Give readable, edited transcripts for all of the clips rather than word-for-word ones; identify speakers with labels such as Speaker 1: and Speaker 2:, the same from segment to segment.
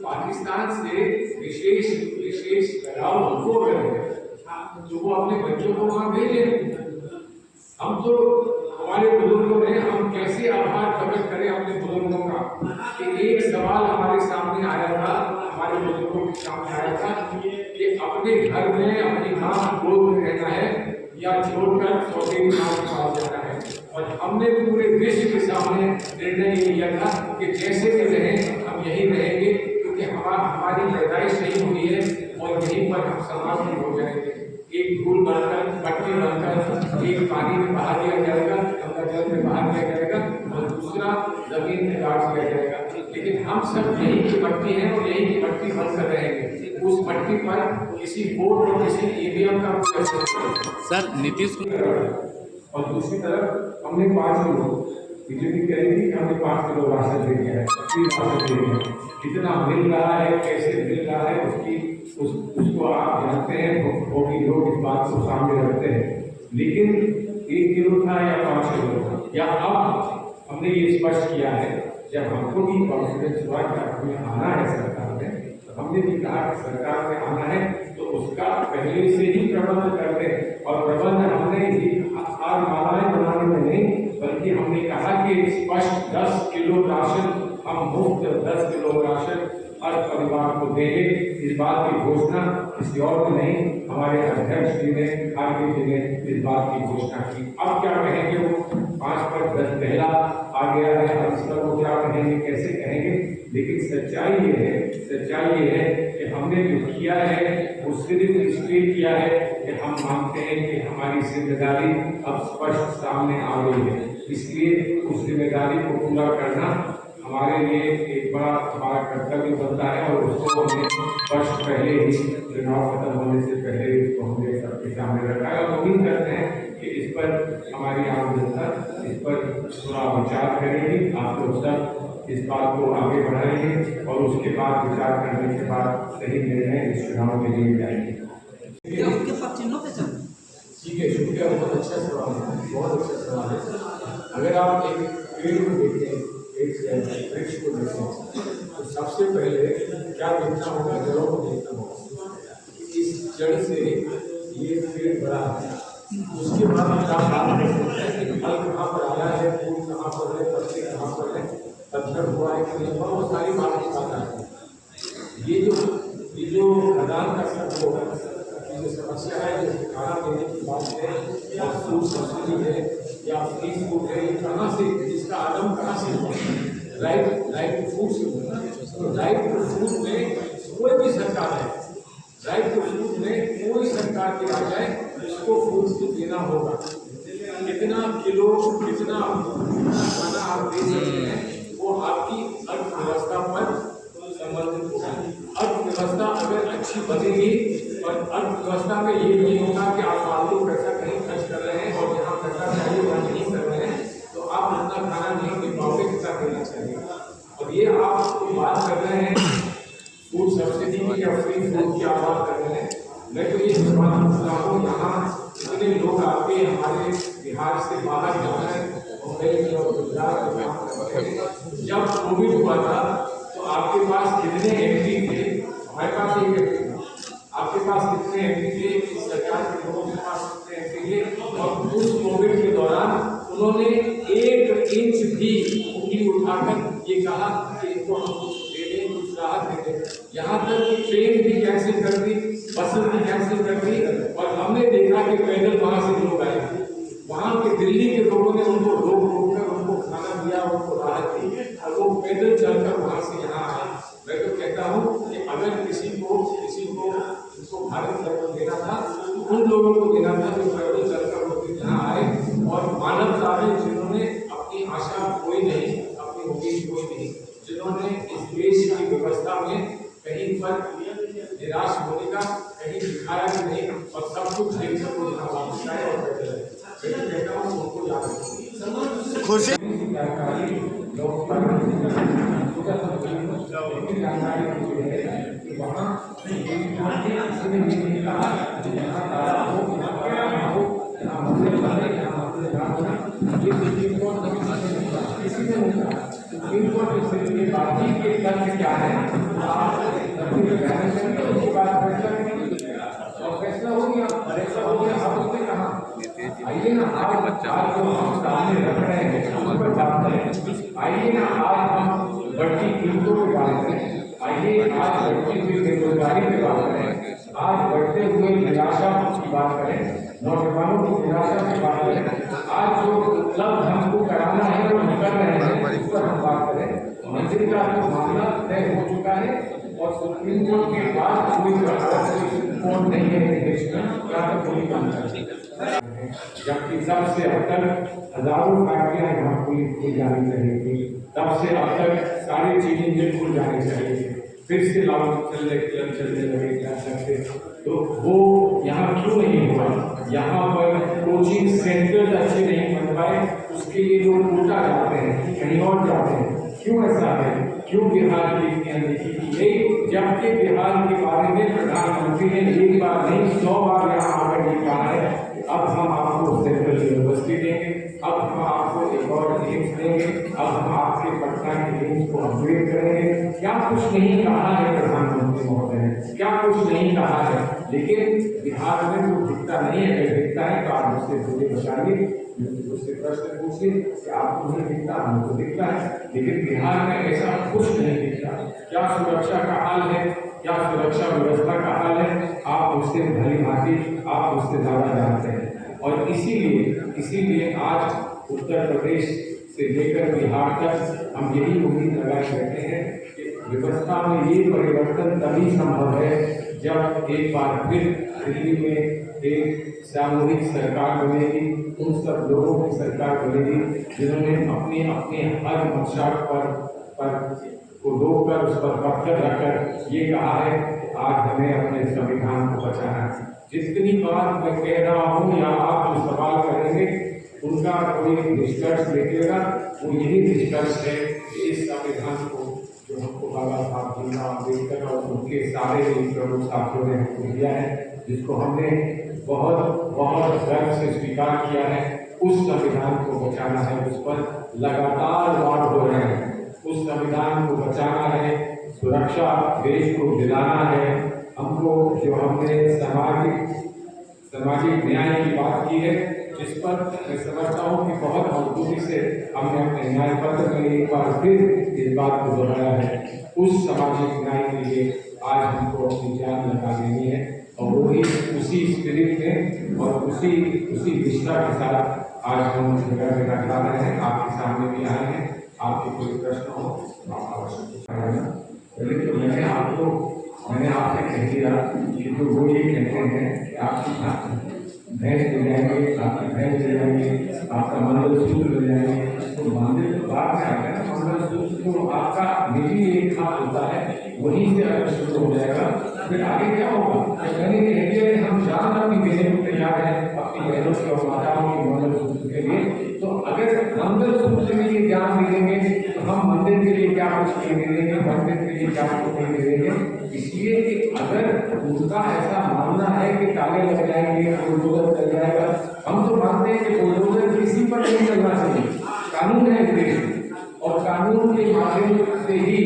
Speaker 1: पाकिस्तान से विशेष विशेष लगाव हमको है जो वो अपने बच्चों को वहां भेजे। हम तो हमारे बुजुर्गों ने, हम कैसे आभार प्रकट करें अपने बुजुर्गों का कि एक सवाल हमारे सामने आया था, हमारे बुजुर्गों के सामने आया था कि अपने घर में अपनी मां गोद में रहना है या छोड़कर सौतेली मां के पास जाना है। और हमने पूरे विश्व के सामने निर्णय ये लिया था कि जैसे भी रहें हम यही रहेंगे, क्योंकि हमारी पैदाइश यही हुई है और यहीं पर हम समाप्त हो जाएंगे। एक धूल बनकर, मट्टी बनकर एक पानी में बहा दिया जाएगा, गंगा जल में बहा दिया जाएगा और दूसरा जमीन में गाड़ दिया जाएगा। लेकिन हम सब यही की मट्टी है और यही की मट्टी बनकर रहेंगे। उस मट्टी पर किसी वोट और किसी ईवीएम का
Speaker 2: सर नीतीश
Speaker 1: और दूसरी तरफ हमने 5 किलो, बीजेपी कह रही थी कि हमने 5 किलो राशन दे दिया है, राशन दे दिया है। कितना मिल रहा है, कैसे मिल रहा है, उसको आप जानते हैं, वो भी लोग इस बात को सामने रखते हैं। लेकिन 1 किलो था या 5 किलो था, या अब हमने ये स्पष्ट किया है, जब हमको भी कॉन्फिडेंस हुआ कि हमें आना है सरकार में, तो हमने भी कहा कि सरकार में आना है तो उसका पहले से ही प्रबंध करते हैं। और प्रबंध हमने ही आज मालाएं बनाने में नहीं, बल्कि हमने कहा कि स्पष्ट 10 किलो राशन हम मुफ्त 10 किलो राशन हर परिवार को देंगे। इस बात की घोषणा किसी और ने नहीं, हमारे अध्यक्ष जी ने, खारगे जी ने इस बात की घोषणा की। अब क्या कहेंगे वो 5 पर 10 पहला आ गया है, अब इस पर वो क्या कहेंगे, कैसे कहेंगे। लेकिन सच्चाई ये है कि हमने जो किया है वो सिर्फ इसलिए किया है कि हम मानते हैं कि हमारी जिम्मेदारी अब स्पष्ट सामने आ गई है। इसलिए उस जिम्मेदारी को पूरा करना हमारे लिए एक बड़ा हमारा कर्तव्य बनता है और उसको हमने वर्ष पहले ही, चुनाव खत्म होने से पहले उसको हमने सबके सामने रखा है। और उम्मीद करते हैं कि इस पर हमारी आम जनता इस पर थोड़ा विचार करेगी, आप लोग सब इस बात को आगे बढ़ाएंगे और उसके बाद विचार करने के बाद सही निर्णय इस चुनाव के लिए जाएंगे। ठीक है, शुक्रिया, बहुत अच्छा सवाल है, बहुत अच्छा सवाल है। अगर आप एक पेड़ को देखें, एक वृक्ष को देखें, तो सबसे पहले क्या देखना होगा, जड़ों को देखना होगा। इस जड़ से ये पेड़ बड़ा है, उसके बाद आप बात कर सकते हैं कि फल कहाँ पर आया है, फूल कहाँ पर है, पत्ते कहाँ पर है, पत्थर हुआ है कि नहीं हुआ, वो सारी बात आती है। ये जो खदान का सब होगा, जो समस्या है, जो खाना देने की बात है या फूड सब्सिडी है या फ्री फूड है, ये कहाँ से, इसका आदम कहाँ से हुआ, राइट टू फूड से हुआ। तो राइट टू फूड में कोई भी सरकार है, राइट टू फूड में कोई सरकार के आ जाए, उसको फूड देना होगा। कितना किलो, कितना खाना आप दे सकते हैं, वो आपकी अर्थव्यवस्था पर संबंधित होगा। अर्थव्यवस्था अगर अच्छी बनेगी, और अर्थव्यवस्था में ये नहीं होगा कि आप फालतू पैसा कहीं खर्च कर रहे हैं और जहाँ पैसा चाहिए वहाँ नहीं कर रहे हैं, तो आप उतना खाना नहीं दे पाओगे जितना देना चाहिए। और ये आप बात कर रहे हैं फूड सब्सिडी की या फ्री फूड की आप बात कर रहे हैं, मैं तो ये सवाल पूछता हूँ, यहाँ इतने लोग आपके हमारे बिहार से बाहर जाना है, मुंबई में और गुजरात में काम कर रहे हैं। जब कोविड हुआ था तो आपके पास कितने एमपी थे, हमारे पास एक एमपी था, आपके पास कितने एमपी थे, सरकार के लोगों के पास कितने एमपी थे, और उस कोविड के दौरान उन्होंने 1 इंच भी उंगली उठाकर ये कहा कि इनको हम कुछ दे दें, कुछ राहत दे दें। यहाँ तक कि ट्रेन भी कैंसिल कर दी, बसें भी कैंसिल कर दी, और हमने देखा कि पैदल वहाँ से लोग आए, वहाँ के दिल्ली के लोगों ने उनको रोक कर उनको खाना दिया, उनको राहत दी, और वो पैदल चलकर वहाँ से यहाँ आए। मैं तो कहता हूँ कि अगर किसी को इसको भारत रत्न देना था, तो उन लोगों को देना था जो पैदल चलकर वो यहाँ आए और मानवता में जिन्होंने अपनी आशा कोई नहीं, अपनी उम्मीद कोई नहीं, जिन्होंने इस देश की व्यवस्था में कहीं पर निराश होने का कहीं दिखाया भी नहीं, और सब कुछ देखकर वो यहाँ वापस आए और बैठे रहे। मैं कहता हूँ उनको याद रखें। खुशी जानकारी वहाँ सुप्रीम कोर्ट के बाकी के तथ्य क्या है, आइए आज बढ़ती हुई बेरोजगारी की बात करें, आज बढ़ते हुए निराशा की बात करें, नौजवानों की निराशा की बात करें, आज जो उपलब्ध हमको कराना है वो हम कर रहे हैं उस पर हम बात करें। मंदिर का जो मामला तय हो चुका है और सुप्रीम कोर्ट के बाद कोई कोर्ट नहीं है देश में, क्या तो कोई काम कर जबकि तब से अब तक हजारों फैक्ट्रियां यहाँ खुल जानी चाहिए थी, तब से अब तक सारी चीजें जो खुल जानी चाहिए थी, फिर से चलने लगे क्या सकते, तो वो यहाँ क्यों नहीं हुआ? यहाँ पर कोचिंग सेंटर अच्छे नहीं बन पाए, उसके लिए लोग कोटा जाते हैं, कहीं और जाते हैं। क्यों ऐसा है? क्यों बिहार की इतनी अनदेखी की गई? जबकि बिहार के बारे में प्रधानमंत्री ने एक बार नहीं 100 बार यहाँ आकर ये कहा है, अब हम आपको सेंट्रल यूनिवर्सिटी देंगे, अब हम आपको एक और एम्स देंगे, अब हम आपके पटना के एम्स को अपग्रेड करेंगे। क्या कुछ नहीं कहा है प्रधानमंत्री महोदय ने, क्या कुछ नहीं कहा है, लेकिन बिहार में वो दिखता नहीं है। अगर दिखता है तो आप मुझसे दूरी बचाइए, उससे प्रश्न पूछिए कि आपको नहीं दिखता, हमको दिखता है, लेकिन बिहार में ऐसा कुछ नहीं दिखता। क्या सुरक्षा का हाल है, क्या सुरक्षा व्यवस्था का हाल है, आप उससे भली भांति आप उससे ज्यादा जानते हैं। और इसीलिए आज उत्तर प्रदेश से लेकर बिहार तक हम यही उम्मीद लगाए रहते हैं कि व्यवस्था में ये परिवर्तन तभी संभव है जब एक बार फिर दिल्ली में एक सामूहिक सरकार बनेगी, उन सब लोगों की सरकार बनेगी जिन्होंने अपने अपने हर मंशा पर को रोककर उस पर पत्थर रखकर ये कहा है कि आज हमें अपने संविधान को बचाना है। जितनी बार मैं कह रहा हूँ या आप जो सवाल करेंगे उनका कोई निष्कर्ष निकलेगा, वो यही निष्कर्ष है कि इस संविधान को जो हमको बाबा साहब भीमराव अम्बेडकर और उनके सारे प्रमुख साथियों ने हमको दिया है, जिसको हमने बहुत बहुत गर्व से स्वीकार किया है, उस संविधान को बचाना है। उस पर लगातार वार हो रहे हैं, उस संविधान को बचाना है, सुरक्षा देश को दिलाना है हमको। जो हमने सामाजिक न्याय की बात की है, जिस पर मैं समझता हूँ कि बहुत मजबूती से हमने अपने न्याय पत्र में एक बार फिर इस बात को दोहराया है। उस सामाजिक न्याय के लिए आज हमको अपनी जान लगा देनी है और वही उसी स्पिरिट में और उसी निष्ठा के साथ आज हम जगह जगह जा रहे हैं, आपके सामने भी आए हैं। आपके कोई प्रश्न हो आप अवश्य पूछना। पहले तो मैंने आपसे कह दिया कि तो वो ये कहते हैं कि आपकी भैंस ले जाएंगे, आपकी भैंस ले जाएंगे, आपका मंगलसूत्र ले जाएंगे, तो मंदिर तो बाद में आता है। मंगलसूत्र तो आपका निजी एक हाथ होता है, वहीं से अगर शुरू हो जाएगा फिर आगे क्या होगा? मैंने कह दिया कि हम जान अपनी देने को तैयार हैं अपनी बहनों की और माताओं के मंगलसूत्र के लिए, तो अगर मंगलसूत्र के लिए जान दे देंगे तो हम मंदिर के लिए क्या कुछ नहीं दे देंगे, मंदिर के लिए क्या कुछ नहीं दे देंगे। इसलिए कि अगर उनका ऐसा मानना है कि ताले लग जाएंगे, बुलडोजर चल जाएगा, हम तो मानते हैं कि बुलडोजर किसी पर नहीं चलना चाहिए। कानून है देश में और कानून के माध्यम से ही,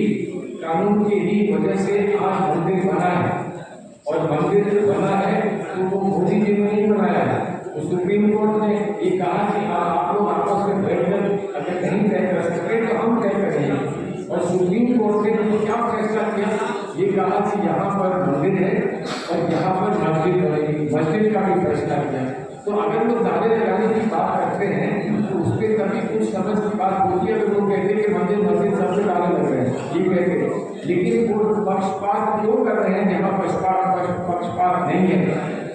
Speaker 1: कानून की ही वजह से आज मंदिर बना है और मंदिर बना है तो वो मोदी जी ने नहीं बनाया है। तो सुप्रीम कोर्ट ने ये कहा कि आप लोग आपस में बैठकर अगर नहीं तय कर सकते तो हम तय करेंगे, और सुप्रीम कोर्ट ने तो क्या फैसला किया, ये कहा कि यहाँ पर मंदिर है और यहाँ पर मस्जिद बनेगी, मस्जिद का भी फैसला किया। तो अगर वो दावे लगाने की बात करते हैं तो उस पर कभी कुछ समझ की बात होती है। तो लोग कहते हैं कि मस्जिद सबसे दावे लग रहे हैं, ये कहते हैं, लेकिन वो पक्षपात क्यों कर रहे हैं जहाँ पक्षपात नहीं है?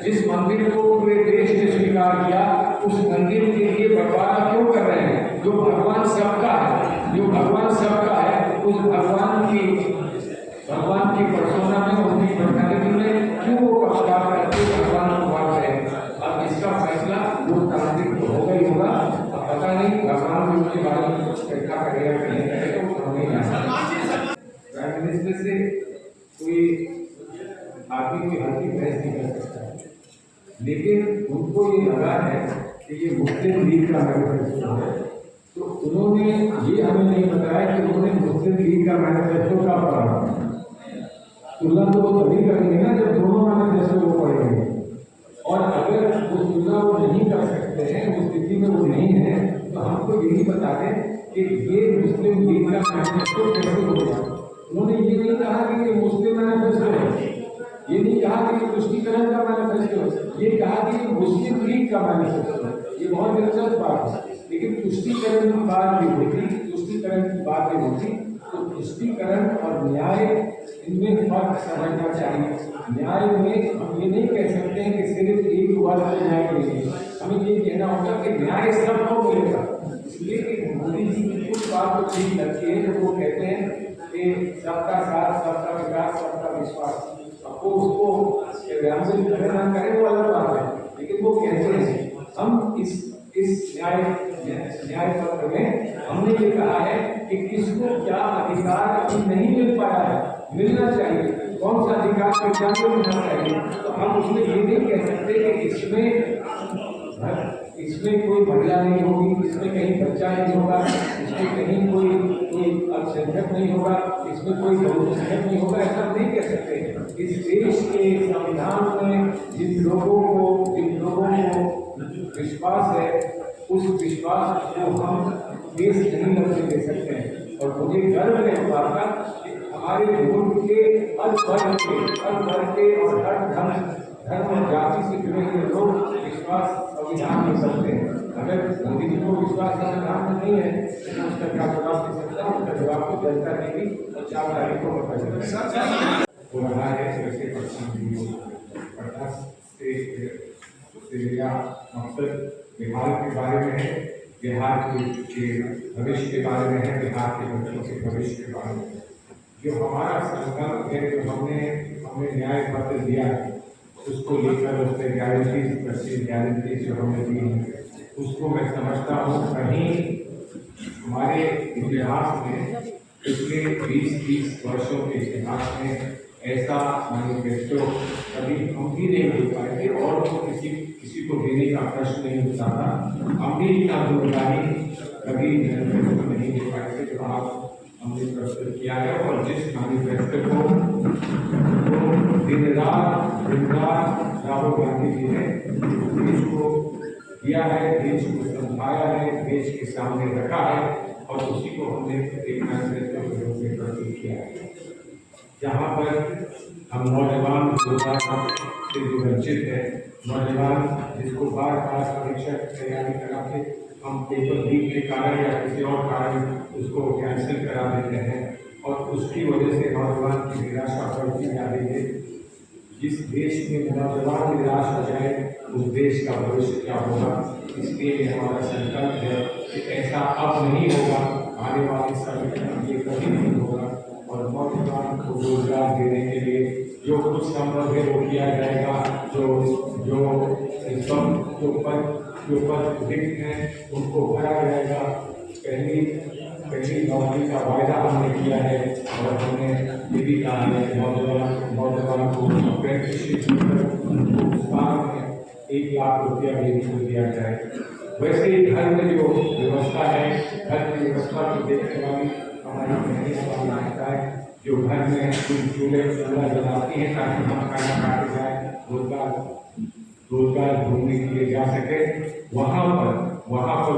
Speaker 1: जिस मंदिर को पूरे देश ने स्वीकार किया उस मंदिर के लिए बंटवारा क्यों कर रहे हैं? जो भगवान सबका है, जो भगवान सबका है, उस भगवान की पर्सोना में, उनकी पर्सनालिटी में क्यों वो पक्षपात करके भगवान को बांट रहे हैं? अब इसका फैसला लोकतांत्रिक तो होगा ही होगा। अब पता नहीं भगवान भी उसके बारे में कुछ व्याख्या करेगा कि नहीं करेगा, वो हमें नहीं जानता। प्राइम मिनिस्टर से कोई आदमी की हल्की बहस नहीं कर सकता है, लेकिन उनको ये लगा है कि ये मुस्लिम लीग का मैनिफेस्टो है, तो उन्होंने ये हमें नहीं बताया कि उन्होंने मुस्लिम लीग का मैनिफेस्टो का पढ़ा। तुलना तो वो तभी करेंगे ना जब दोनों मैनिफेस्टो को पढ़ेंगे, और अगर वो तुलना वो नहीं कर सकते हैं, उस स्थिति में वो नहीं है, तो हमको यही बता दें कि ये मुस्लिम लीग का मैनिफेस्टो कैसे होगा। उन्होंने ये नहीं कहा कि ये नहीं कहा कि तुष्टीकरण का मैनिफेस्टो, ये कहा कि मुस्लिम लीग का मैनिफेस्टो है। ये बहुत दिलचस्प बात है। लेकिन तुष्टीकरण की बात भी होती, तुष्टीकरण की बातें होती, तो तुष्टीकरण और न्याय इनमें फर्क समझना चाहिए। न्याय में हम ये नहीं कह सकते हैं कि सिर्फ एक वर्ग को न्याय मिलेगा, हमें ये कहना होगा कि न्याय सबको मिलेगा। इसलिए कि मोदी जी की कुछ बात तो ठीक लगती है, जो वो कहते हैं कि सबका साथ, सबका विकास, सबका विश्वास। अब वो उसको क्रियान्वित करें ना करें वो अलग बात है, लेकिन वो कहते हैं हम इस न्याय पत्र में हमने ये कहा है कि किसको क्या अधिकार अभी नहीं मिल पाया है, मिलना चाहिए, कौन सा अधिकार पहचान मिलना चाहिए। तो हम उसमें ये नहीं कह सकते कि इसमें कोई महिला नहीं होगी, इसमें कहीं बच्चा नहीं होगा, इसमें कहीं कोई अल्पसंख्यक नहीं होगा, इसमें कोई बहुसंख्यक नहीं होगा, ऐसा नहीं कह सकते। इस देश के संविधान में जिन लोगों को विश्वास है, उस विश्वास को हम देश नहीं लगने दे सकते हैं। और मुझे गर्व है इस बात का कि हमारे मुल्क के हर वर्ग के और हर धर्म और जाति से जुड़े हुए लोग विश्वास संविधान में करते हैं। अगर मोदी जी को विश्वास संविधान में नहीं है तो उसका क्या जवाब दे सकता है? उसका जवाब तो जनता देगी और 4 तारीख को पता हो रहा है। वैसे मकसद बिहार के बारे में है, बिहार के भविष्य के बारे में है, बिहार के बच्चों के भविष्य के बारे में। जो हमारा संकल्प है, जो हमने न्याय पत्र दिया है, उसको लेकर उससे गारंटी जो हमने दी है, उसको मैं समझता हूँ कहीं हमारे इतिहास में पिछले 20-30 वर्षों के इतिहास में ऐसा मैनिफेस्टो कभी हम भी नहीं दे पाए थे, और तो किसी को देने का प्रश्न नहीं उठता था। हम भी इतना दूरगामी कभी मैनिफेस्टो नहीं दे पाए थे जो आप हमने प्रस्तुत किया है। और जिस मैनिफेस्टो को दिन रात राहुल गांधी जी ने देश को दिया है, देश को समझाया है, देश के सामने रखा है, और उसी को हमने एक मैनिफेस्टो के रूप में प्रस्तुत किया है। जहाँ पर हम नौजवान रोजगार से जो वंचित है, नौजवान जिसको बार परीक्षा की तैयारी कराते, हम पेपर लीक के कारण या किसी और कारण उसको कैंसिल करा देते हैं, और उसकी वजह से नौजवान की निराशा बढ़ती जा रही है। जिस देश में नौजवान निराश हो जाए, उस देश का भविष्य क्या होगा? इसलिए हमारा संकल्प है कि ऐसा अब नहीं होगा, आने वाले समय में ये कभी नहीं होगा, और नौजवान को रोजगार देने के लिए जो कुछ संभव है वो किया जाएगा। जो पद रिक्त हैं उनको भरा जाएगा। पहली नौकरी का वायदा हमने किया है, और हमने ये भी कहा है कि नौजवान को अप्रेंटिसशिप में 1 लाख रुपया देने को दिया जाए। वैसे ही घर में जो व्यवस्था है, घर की व्यवस्था को देखने वाली हमारी महिला है, जो घर में चूल्हा जलाती है ताकि हम खाना खाते जाए, रोजगार ढूंढने के लिए जा सके, वहाँ पर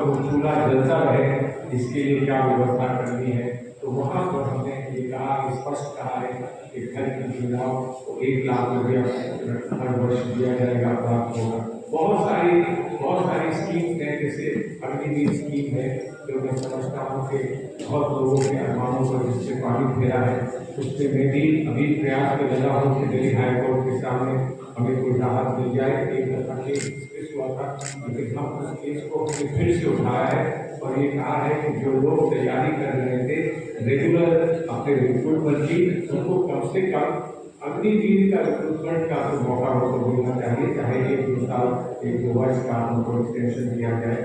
Speaker 1: वो चूल्हा जलता रहे, इसके लिए क्या व्यवस्था करनी है। तो वहाँ पर हमने ये कहा, स्पष्ट कहा है कि घर की महिलाओं को 1 लाख रुपया हर वर्ष दिया जाएगा, प्राप्त होगा। बहुत सारी स्कीम है, जैसे अग्निवीर स्कीम है, जो मैं समझता हूँ कि बहुत लोगों के अरमानों पर जिससे पानी फेरा है, उससे मैं भी अभी प्रयास में लगा हूँ कि दिल्ली हाईकोर्ट के सामने हमें कोई राहत मिल जाए। एक दफा केस हुआ था, लेकिन हम उस केस को हमने फिर से उठाया है, और ये कहा है कि जो लोग तैयारी कर रहे थे रेगुलर अपने रिक्रूटमेंट की, उनको कम से कम अग्निवीर का रिक्रूटमेंट का तो मौका उनको मिलना चाहिए, चाहे 1-2 साल 1-2 वर्ष का उनको एक्सटेंशन दिया जाए।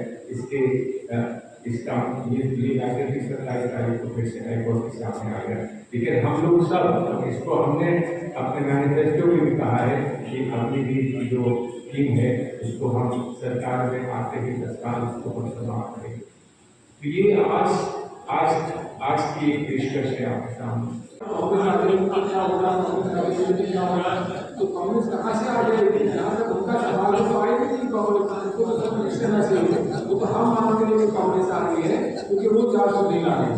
Speaker 1: इसका ये 27 तारीख को फिर से हाईकोर्ट के सामने आ गया। लेकिन हम लोग सब इसको हमने अपने मैनिफेस्टो में भी कहा है कि अग्निवीर की जो स्कीम है उसको हम सरकार में आते ही तत्काल उसको हम समाप्त करेंगे। तो ये आज की एक पेशकश है आपके सामने। तो कांग्रेस कहाँ से आ गई? जहाँ तक उनका सवाल है तो आएगी नहीं कांग्रेस, तो सब रिश्ते न से वो तो हम मानते हैं कि कांग्रेस आ रही है क्योंकि वो 400 नहीं ला रही।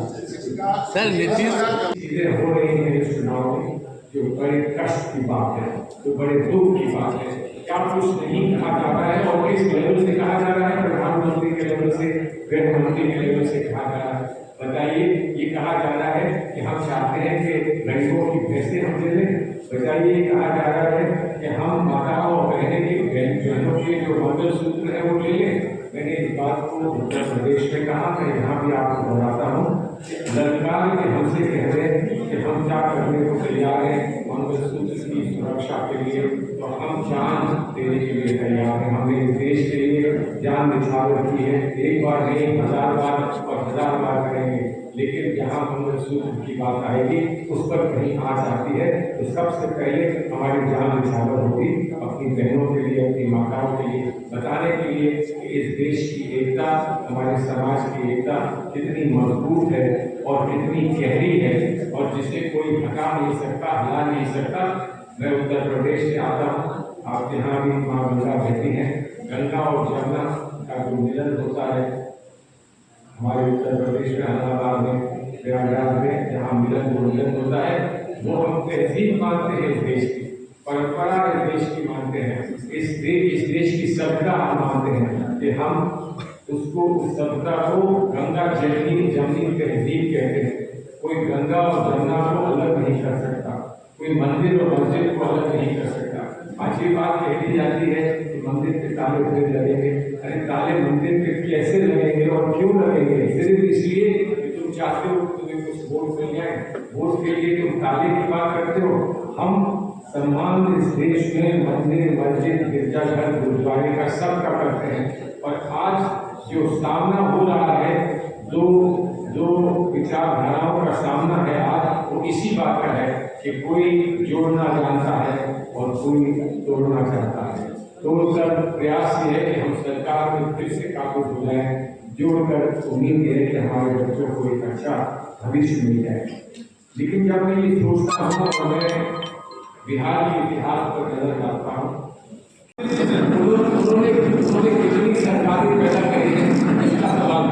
Speaker 2: सर नीतीश
Speaker 1: चीजें हो रही है इस चुनाव में, जो बड़े कष्ट की बात है, जो बड़े दुख की बात है। क्या कुछ नहीं कहा जा रहा है और किस लेवल से कहा जा रहा है? प्रधानमंत्री के लेवल से, गृह मंत्री के लेवल से कहा जा रहा है। बताइए, ये कहा जा रहा है कि हम चाहते हैं कि गरीबों की भैंसें हम ले लें। बताइए, ये कहा जा रहा है कि हम माताओं और बहनों के जो मंगलसूत्र है वो ले लें। मैंने इस बात को उत्तर प्रदेश में कहा, मैं यहाँ भी आपको दोहराता हूँ। सरकार के हमसे कह रहे हैं कि हम क्या करने को तैयार हैं मंगलसूत्र की सुरक्षा के लिए, तो हम जान देने के लिए तैयार हैं। हमने इस देश के लिए जान निछावर की है, एक बार नहीं 1000 बार और 1000 बार करेंगे। लेकिन जहाँ मंगलसूत्र की बात आएगी उस पर कहीं आँच आती है तो सबसे पहले हमारी जान निछावर होगी अपनी बहनों के लिए, अपनी माताओं के लिए, बताने के लिए कि इस देश की एकता, हमारे समाज की एकता कितनी मजबूत है और कितनी गहरी है और जिसे कोई हटा नहीं सकता, हिला नहीं सकता। मैं उत्तर प्रदेश से आता हूँ, आप यहाँ भी माँ गंगा बहती हैं। गंगा और जमुना का जो मिलन होता है हमारे उत्तर प्रदेश में, इलाहाबाद में, प्रयागराज में, जहाँ मिलन होता है, वो हम तहजीब मानते हैं, इस देश की परंपरा इस देश की मानते हैं, इस देश की सभ्यता हम मानते हैं कि हम उसको, उस सभ्यता को गंगा जमनी तहजीब कहते हैं। कोई गंगा और जमुना को अलग नहीं कर सकता, कोई मंदिर और मस्जिद को अलग नहीं कर सकता। आज ये बात कह दी जाती है कि मंदिर पे ताले फिर लगेंगे। अरे ताले मंदिर पे कैसे लगेंगे और क्यों लगेंगे? सिर्फ इसलिए कि तुम चाहते हो तुम्हें कुछ वोट मिल जाए, वोट के लिए तुम ताले की बात करते हो। हम सम्मान इस देश में मंदिर, मस्जिद, गिरजाघर, गुरुद्वारे का सबका करते हैं। और आज जो सामना हो रहा है, जो विचारधाराओं का सामना है आज, वो इसी बात का है कि कोई जोड़ना जानता है और कोई तोड़ना चाहता है। तोड़कर प्रयास ये है कि हम सरकार में फिर से काबू हो जाए, जोड़कर उम्मीद है कि हमारे बच्चों को एक अच्छा भविष्य मिल जाए। लेकिन जब मैं ये सोचता हूँ और मैं बिहार के इतिहास पर नजर डालता हूँ, उन्होंने कितनी सरकारें पैदा करी है, इसका सवाल